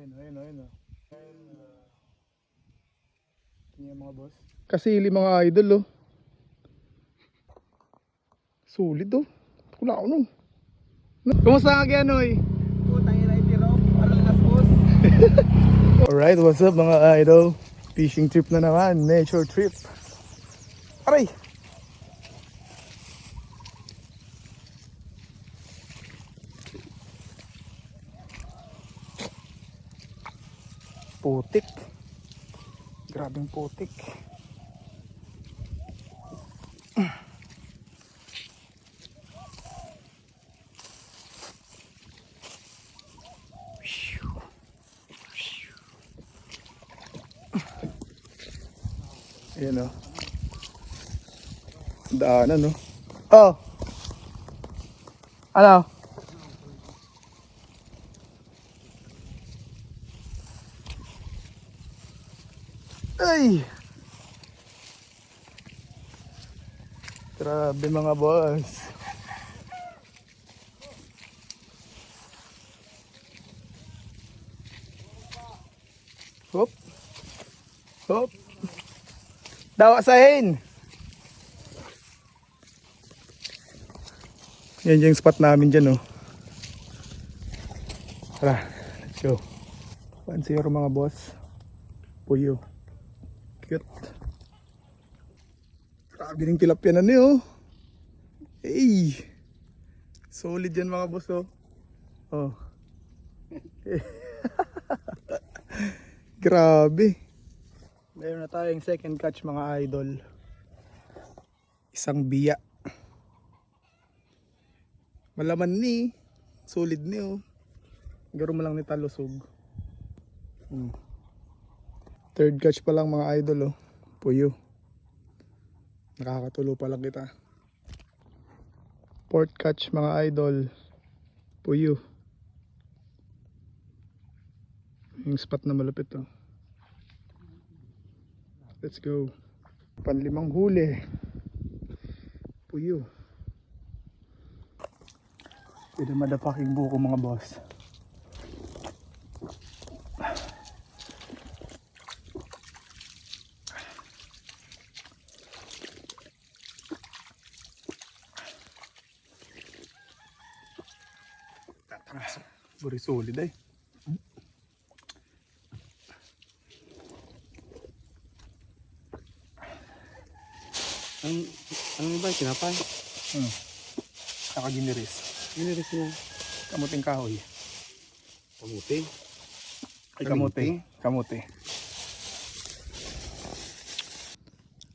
Ayun. Tingnan mga boss. Kasili mga idol oh. Sulit oh. Kula ako nung. Kumusta ka Gianoy? Putang ina itiro. Parang nas boss. Alright, what's up mga idol? Fishing trip na naman, nature trip. Aray! Putik. Grabing putik. Ayan o. Daanan o. Oh! Ano? Ay! Grabe mga boss. Hop. Hop. Dawa sahin. Yan yung spot namin dyan oh. Tara, let's go. 1-0 mga boss. Puyo. Cute. Grabe rin tilapia na niyo. Hey. Solid yan mga boss oh. Oh. Grabe. Meron na tayong second catch mga idol. Isang biya. Malaman ni. Solid ni oh. Garo mo lang ni talusog. Third catch pa lang mga idol oh. Puyo. Nakakatulo pa lang kita. Fourth catch mga idol. Puyo. Yung spot na malapit oh. Let's go. Panlimang huli. Puyo. Pwede madapaking buko mga boss. Buri solid ay. Ano ba? Kinapay? Saka giniris. Giniris niya. Kamuting kahoy. Kamuti. Ay kamuti. Kamuti.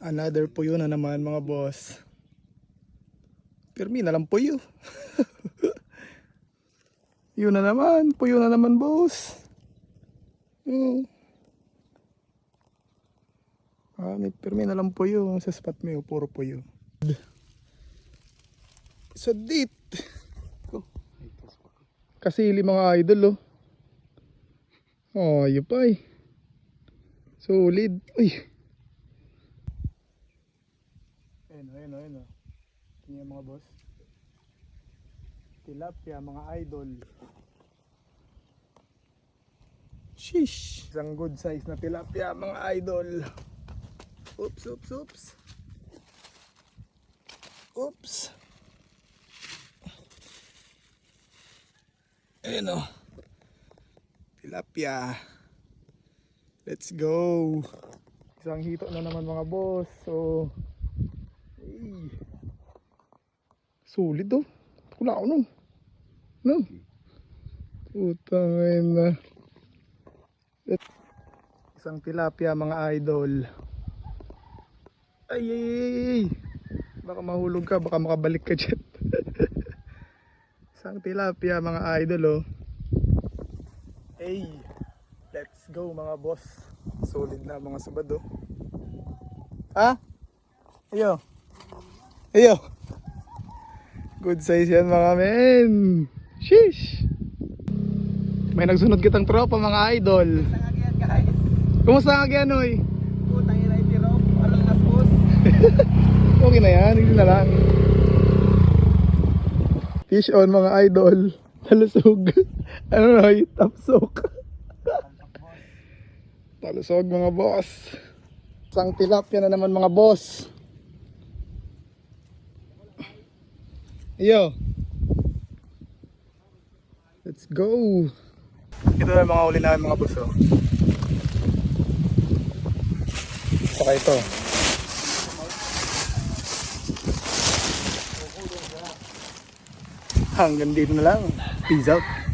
Another puyo na naman mga boss. Pirmi na lang puyo. Yun na naman. Puyo na naman boss. May pirmi na lang puyo. Sa spot mo puro puyo. Sadit. Kasili mga idol oh. Oh, yun pa eh. Solid. Uy. Ayun. Tingnan mga boss. Tilapia mga idol. Sheesh. Isang good size na tilapia mga idol. Oops. Ayun o. Tilapia. Let's go. Isang hito na naman mga boss. So, hey. Solid oh. Kula ako nung. No? Putang ina. Isang tilapia mga idol. Ay. Baka mahulog ka. Baka makabalik ka dyan. Isang tilapia mga idol oh. Hey, let's go mga boss. Solid na mga subad oh. Ha? Ayo. Good size yan mga men. Sheesh. May nagsunod kitang tropa mga idol. Sangagyan guys. Kumusta ka Gianoy? Putang ina itiro. Parang nas boss. Okay na yan, hindi na lang. Fish on mga idol. Talusog. Ano na, top soak. Palusog mga boss. Isang tilapia na naman mga boss. Iyo. Let's go. Ito na mga uli namin mga boss. Oh. Saka ito. Hanggang dito na lang. Peace out.